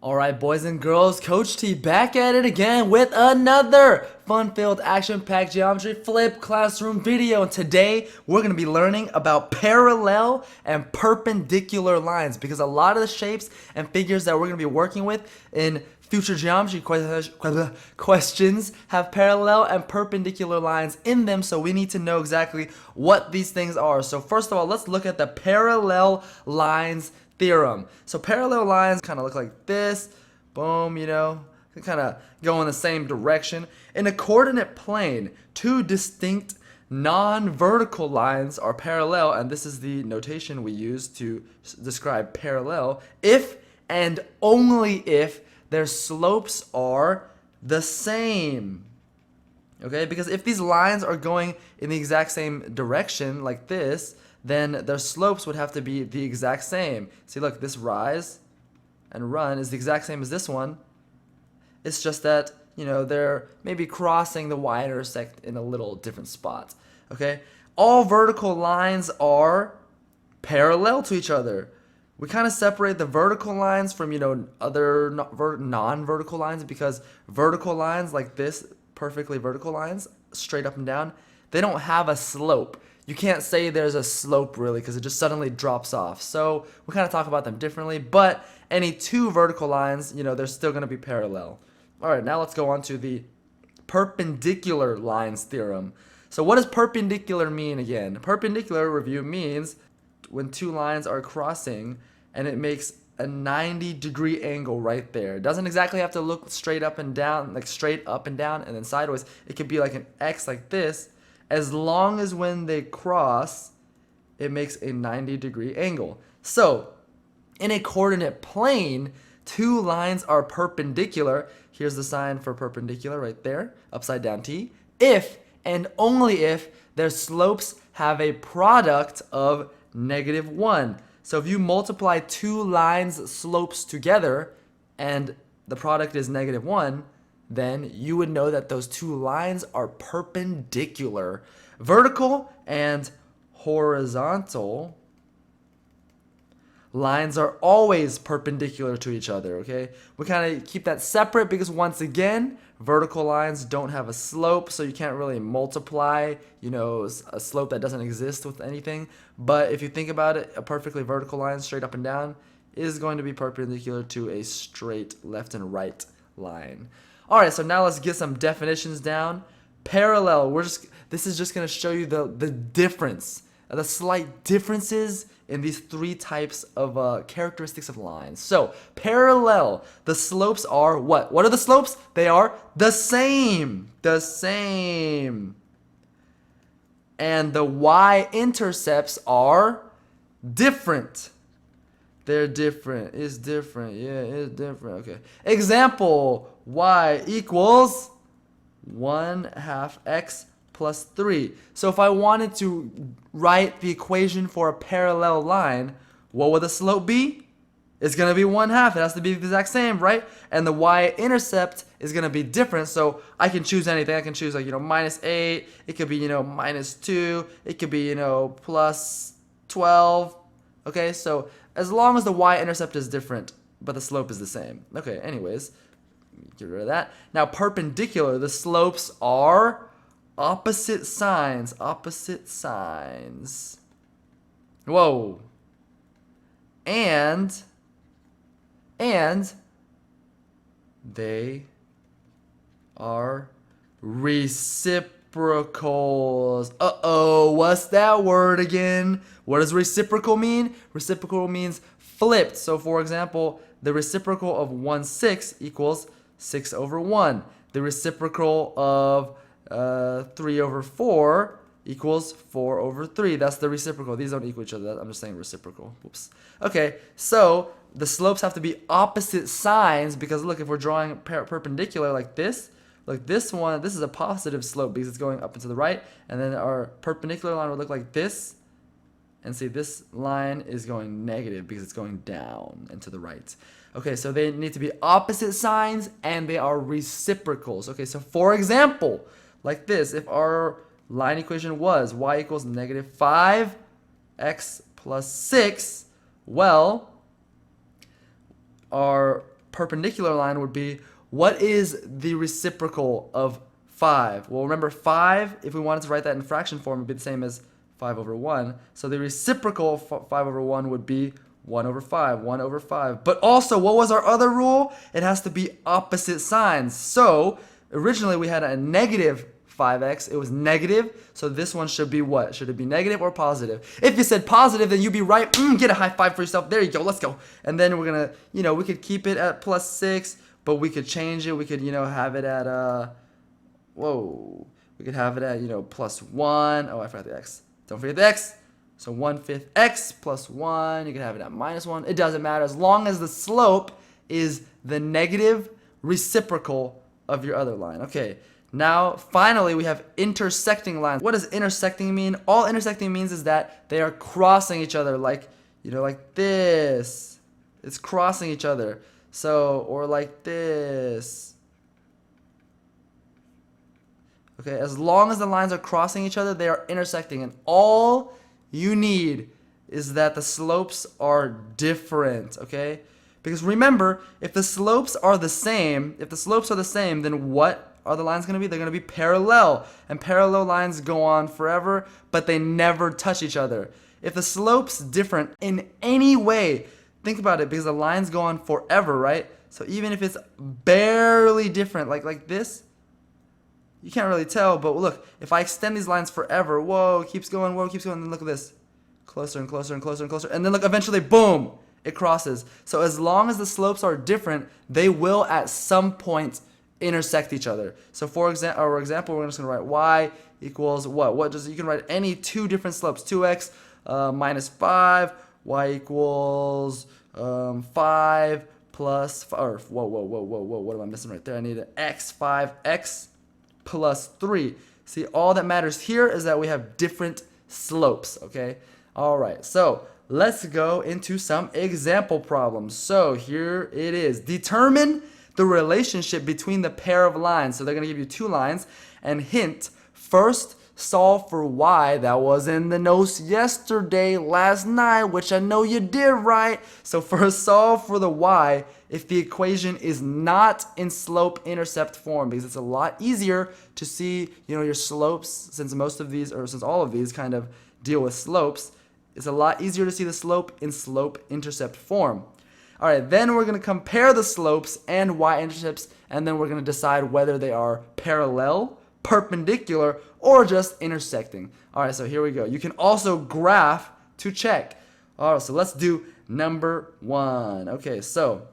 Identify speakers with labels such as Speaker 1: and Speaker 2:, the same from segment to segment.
Speaker 1: Alright, boys and girls, Coach T back at it again with another fun-filled, action-packed geometry flip classroom video. And today, we're going to be learning about parallel and perpendicular lines because a lot of the shapes and figures that we're going to be working with in future geometry questions have parallel and perpendicular lines in them, so we need to know exactly what these things are. So first of all, let's look at the parallel lines theorem. So parallel lines kind of look like this. Boom, they kind of go in the same direction. In a coordinate plane, two distinct non-vertical lines are parallel, and this is the notation we use to describe parallel if and only if their slopes are the same. Okay, because if these lines are going in the exact same direction like this, then their slopes would have to be the exact same. See, look, this rise and run is the exact same as this one. It's just that, they're maybe crossing the y-intersect in a little different spot. Okay? All vertical lines are parallel to each other. We kind of separate the vertical lines from, other non-vertical lines because vertical lines like this, perfectly vertical lines, straight up and down, they don't have a slope. You can't say there's a slope really because it just suddenly drops off. So we kind of talk about them differently, but any two vertical lines, they're still going to be parallel. All right, now let's go on to the perpendicular lines theorem. So what does perpendicular mean again? Perpendicular review means when two lines are crossing and it makes a 90-degree angle right there. It doesn't exactly have to look straight up and down, like straight up and down and then sideways. It could be like an X like this, as long as when they cross, it makes a 90-degree angle. So, in a coordinate plane, two lines are perpendicular. Here's the sign for perpendicular right there, upside down T. If and only if their slopes have a product of -1. So if you multiply two lines' slopes together and the product is -1, then you would know that those two lines are perpendicular. Vertical and horizontal lines are always perpendicular to each other, okay? We kind of keep that separate because once again, vertical lines don't have a slope, so you can't really multiply, a slope that doesn't exist with anything. But if you think about it, a perfectly vertical line straight up and down is going to be perpendicular to a straight left and right line. All right, so now let's get some definitions down. Parallel, this is just going to show you the difference, the slight differences in these three types of characteristics of lines. So, parallel, the slopes are what? What are the slopes? They are the same. The same. And the y-intercepts are different. They're different. It's different. Yeah, it's different. Okay. Example, y equals 1/2 x plus 3. So if I wanted to write the equation for a parallel line, what would the slope be? It's going to be 1/2. It has to be the exact same, right? And the y-intercept is going to be different, so I can choose anything. I can choose like, -8. It could be, -2. It could be, plus 12. Okay, so as long as the y-intercept is different, but the slope is the same. Okay, anyways, get rid of that. Now, perpendicular, the slopes are opposite signs. Opposite signs. Whoa. And they are reciprocals. Uh-oh, what's that word again? What does reciprocal mean? Reciprocal means flipped. So for example, the reciprocal of 1/6 equals 6/1. The reciprocal of 3/4 equals 4/3. That's the reciprocal. These don't equal each other. I'm just saying reciprocal. Whoops. Okay, so the slopes have to be opposite signs because look, if we're drawing perpendicular like this one, this is a positive slope because it's going up and to the right, and then our perpendicular line would look like this. And see, this line is going negative because it's going down and to the right. Okay, so they need to be opposite signs and they are reciprocals. Okay, so for example, like this, if our line equation was y equals -5x plus 6, well, our perpendicular line would be, what is the reciprocal of 5? Well, remember 5, if we wanted to write that in fraction form, would be the same as 5 over 1. So the reciprocal of 5 over 1 would be 1 over 5, 1 over 5. But also, what was our other rule? It has to be opposite signs. So originally we had a negative 5x. It was negative. So this one should be what? Should it be negative or positive? If you said positive, then you'd be right. Get a high five for yourself. There you go. Let's go. And then we're going to, we could keep it at plus 6, but we could change it. We could, have it at, we could have it at, plus 1. Oh, I forgot the x. Don't forget the x. So 1/5 x plus 1. You can have it at minus 1. It doesn't matter as long as the slope is the negative reciprocal of your other line. Okay. Now, finally, we have intersecting lines. What does intersecting mean? All intersecting means is that they are crossing each other, like, like this. It's crossing each other. So, or like this. Okay, as long as the lines are crossing each other, they are intersecting. And all you need is that the slopes are different, okay? Because remember, if the slopes are the same, then what are the lines going to be? They're going to be parallel. And parallel lines go on forever, but they never touch each other. If the slope's different in any way, think about it, because the lines go on forever, right? So even if it's barely different, like this, you can't really tell, but look, if I extend these lines forever, whoa, it keeps going, then look at this. Closer and closer and closer and closer. And then look, eventually, boom, it crosses. So as long as the slopes are different, they will at some point intersect each other. So for example, we're just going to write y equals what? You can write any two different slopes. 2x minus 5, y equals 5 plus, or whoa, what am I missing right there? I need an x, 5x plus 3. See, all that matters here is that we have different slopes, okay? All right, so let's go into some example problems. So here it is. Determine the relationship between the pair of lines. So they're going to give you two lines. And hint, first solve for y. That was in the notes yesterday, last night, which I know you did right. So first solve for the y if the equation is not in slope-intercept form, because it's a lot easier to see, your slopes, since since all of these kind of deal with slopes. It's a lot easier to see the slope in slope-intercept form. All right, then we're going to compare the slopes and y-intercepts, and then we're going to decide whether they are parallel, perpendicular, or just intersecting. All right, so here we go. You can also graph to check. All right, so let's do number 1. Okay, so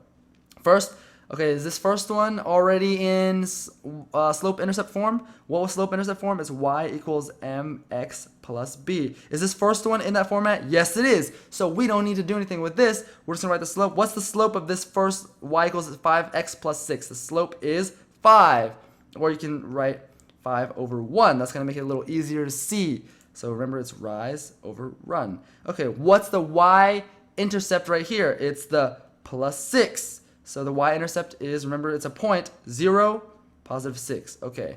Speaker 1: first, is this first one already in slope-intercept form? What was slope-intercept form? It's y equals mx plus b. Is this first one in that format? Yes, it is. So we don't need to do anything with this. We're just going to write the slope. What's the slope of this first y equals 5x plus 6? The slope is 5. Or you can write 5 over 1. That's going to make it a little easier to see. So remember, it's rise over run. Okay, what's the y-intercept right here? It's the plus 6. So the y-intercept is, remember, it's a point, 0, positive 6. Okay.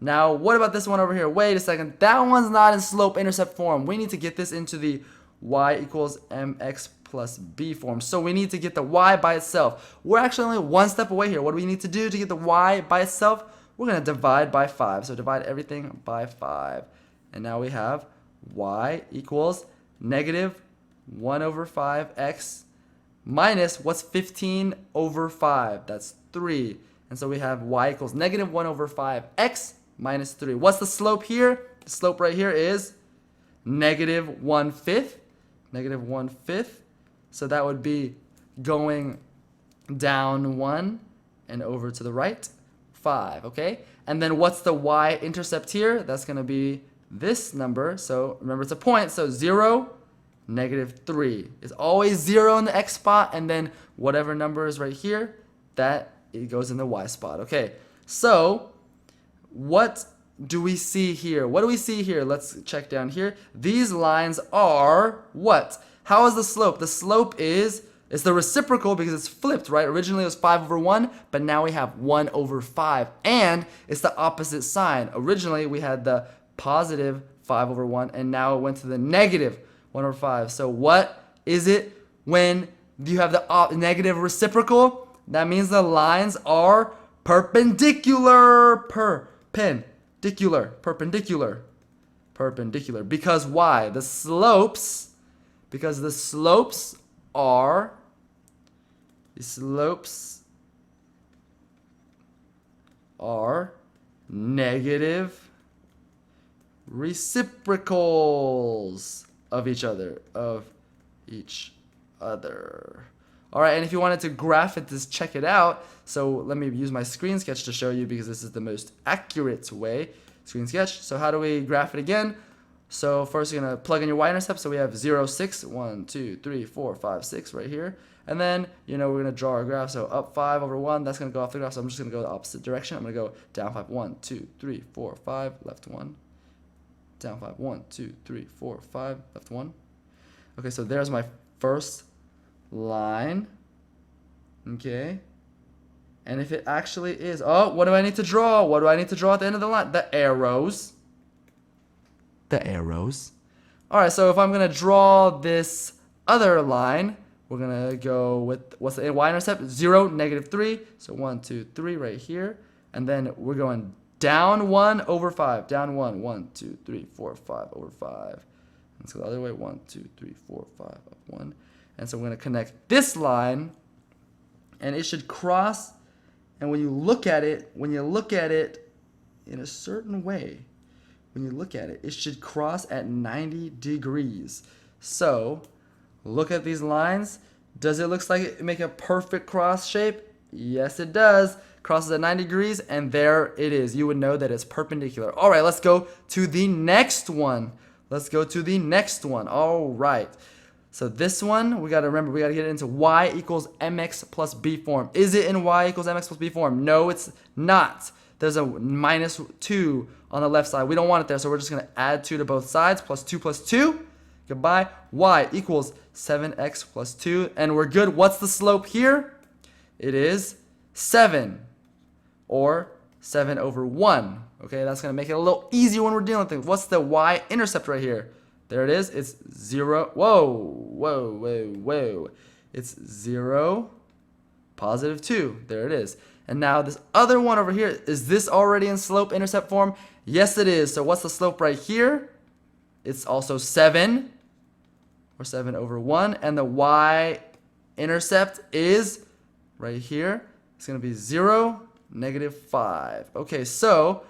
Speaker 1: Now, what about this one over here? Wait a second. That one's not in slope-intercept form. We need to get this into the y equals mx plus b form. So we need to get the y by itself. We're actually only one step away here. What do we need to do to get the y by itself? We're going to divide by 5. So divide everything by 5. And now we have y equals negative 1 over 5x minus, what's 15 over 5? That's 3. And so we have y equals negative 1 over 5x minus 3. What's the slope here? The slope right here is negative 1/5. Negative 1/5. So that would be going down 1 and over to the right, 5, okay? And then what's the y-intercept here? That's going to be this number. So remember, it's a point, so 0, negative 3. It's always 0 in the x spot, and then whatever number is right here, that it goes in the y spot. Okay, so what do we see here? What do we see here? Let's check down here. These lines are what? How is the slope? The slope is, it's the reciprocal because it's flipped, right? Originally it was 5 over 1, but now we have 1 over 5. And it's the opposite sign. Originally we had the positive 5 over 1, and now it went to the negative 1 over 5. So what is it when you have the negative reciprocal? That means the lines are perpendicular. Perpendicular. Because why? Because the slopes are negative reciprocals of each other. All right, and if you wanted to graph it, just check it out. So let me use my screen sketch to show you because this is the most accurate way. Screen sketch. So how do we graph it again? So first you're gonna plug in your y-intercept. So we have 0, 6, 1, 2, 3, 4, 5, 6 right here. And then, we're gonna draw our graph. So up 5 over 1, that's gonna go off the graph. So I'm just gonna go the opposite direction. I'm gonna go down 5, 1, 2, 3, 4, 5, left 1. Down 5, 1, 2, 3, 4, 5, left 1. Okay, so there's my first line. Okay. And if it actually is, what do I need to draw? What do I need to draw at the end of the line? The arrows. All right, so if I'm going to draw this other line, we're going to go with, what's the y-intercept? 0, -3. So 1, 2, 3 right here. And then we're going down 1 over 5. Down 1. 1, 2, 3, 4, 5 over 5. Let's go the other way. 1, 2, 3, 4, 5 up 1. And so we're going to connect this line. And it should cross. And when you look at it in a certain way, it should cross at 90 degrees. So, look at these lines. Does it look like it make a perfect cross shape? Yes, it does. Crosses at 90 degrees, and there it is. You would know that it's perpendicular. All right, let's go to the next one. All right. So this one, we got to remember, we got to get it into y equals mx plus b form. Is it in y equals mx plus b form? No, it's not. There's a -2 on the left side. We don't want it there, so we're just going to add 2 to both sides. Plus 2 plus 2. Goodbye. Y equals 7x plus 2. And we're good. What's the slope here? It is 7. Or 7 over 1. Okay, that's going to make it a little easier when we're dealing with things. What's the y-intercept right here? There it is. It's 0. Whoa. It's 0, +2. There it is. And now this other one over here, is this already in slope-intercept form? Yes, it is. So what's the slope right here? It's also 7, or 7 over 1. And the y-intercept is right here. It's going to be 0, -5. Okay, so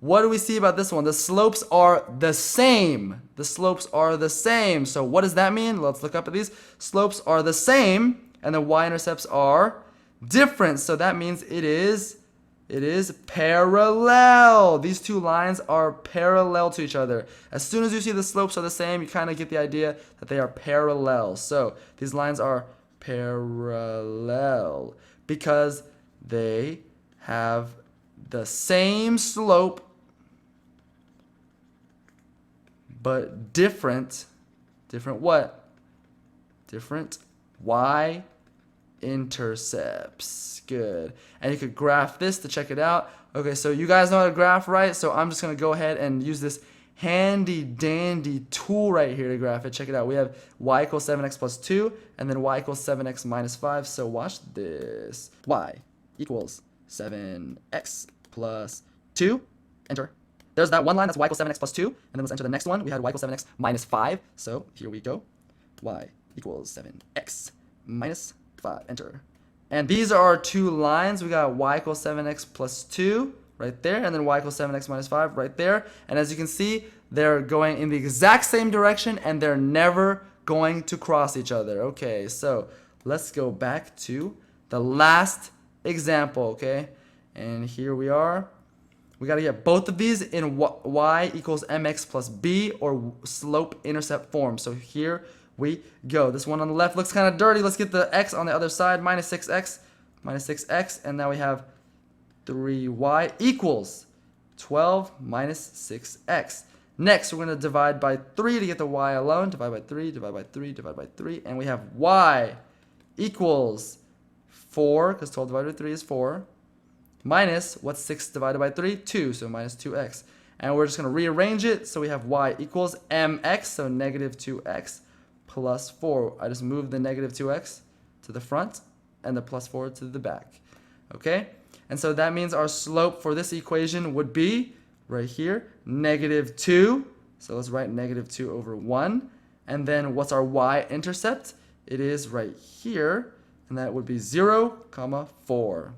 Speaker 1: what do we see about this one? The slopes are the same. So what does that mean? Let's look up at these. Slopes are the same, and the y-intercepts are different. So that means it is parallel. These two lines are parallel to each other. As soon as you see the slopes are the same, you kind of get the idea that they are parallel. So these lines are parallel because they have the same slope but different what? Different y-intercepts. Good. And you could graph this to check it out. Okay, so you guys know how to graph, right? So I'm just going to go ahead and use this handy dandy tool right here to graph it. Check it out. We have y equals 7x plus 2 and then y equals 7x minus 5. So watch this. Y equals 7x plus 2. Enter. There's that one line, that's y equals 7x plus 2. And then let's enter the next one. We had y equals 7x minus 5. So here we go. Y equals 7x minus 5. Enter. And these are our two lines. We got y equals 7x plus 2 right there. And then y equals 7x minus 5 right there. And as you can see, they're going in the exact same direction. And they're never going to cross each other. Okay, so let's go back to the last example. Okay, and here we are. We got to get both of these in y equals mx plus b or slope-intercept form. So here we go. This one on the left looks kind of dirty. Let's get the x on the other side. Minus 6x. And now we have 3y equals 12 minus 6x. Next, we're going to divide by 3 to get the y alone. Divide by 3, divide by 3, divide by 3. And we have y equals 4, because 12 divided by 3 is 4. Minus, what's 6 divided by 3? 2, so minus 2x. And we're just going to rearrange it, so we have y equals mx, so negative 2x plus 4. I just moved the negative 2x to the front. and the plus 4 to the back. Okay? And so that means our slope for this equation would be right here, -2. So let's write -2 over 1. And then what's our y-intercept? It is right here, and that would be 0, 4.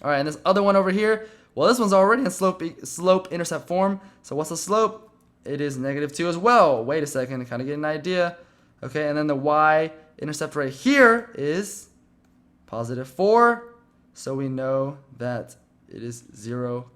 Speaker 1: All right, and this other one over here, well, this one's already in slope-intercept form. So what's the slope? It is -2 as well. Wait a second, kind of get an idea. Okay, and then the y-intercept right here is +4. So we know that it is 0,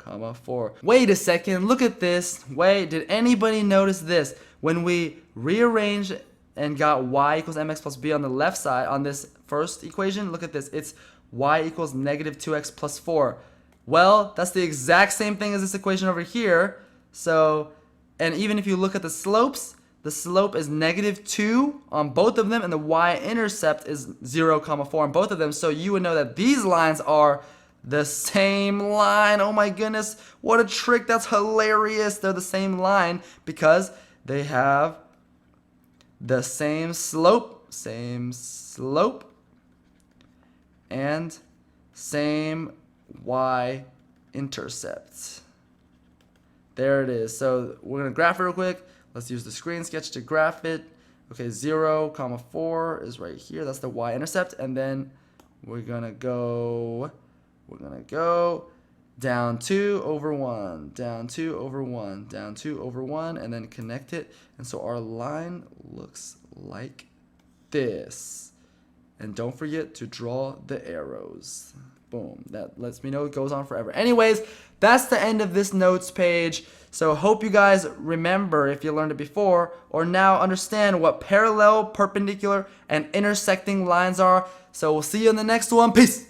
Speaker 1: 4. Wait a second, look at this. Wait, did anybody notice this? When we rearrange and got y equals mx plus b on the left side on this first equation, look at this. It's y equals -2x plus 4. Well, that's the exact same thing as this equation over here. So, and even if you look at the slopes, the slope is -2 on both of them, and the y-intercept is 0, 4 on both of them. So you would know that these lines are the same line. Oh my goodness, what a trick. That's hilarious. They're the same line because they have the same slope, and same y-intercept. There it is. So we're going to graph it real quick. Let's use the screen sketch to graph it. Okay, 0, 4 is right here. That's the y-intercept. And then we're going to go down 2 over 1, down 2 over 1, down 2 over 1, and then connect it. And so our line looks like this. And don't forget to draw the arrows. Boom. That lets me know it goes on forever. Anyways, that's the end of this notes page. So hope you guys remember, if you learned it before, or now understand what parallel, perpendicular, and intersecting lines are. So we'll see you in the next one. Peace.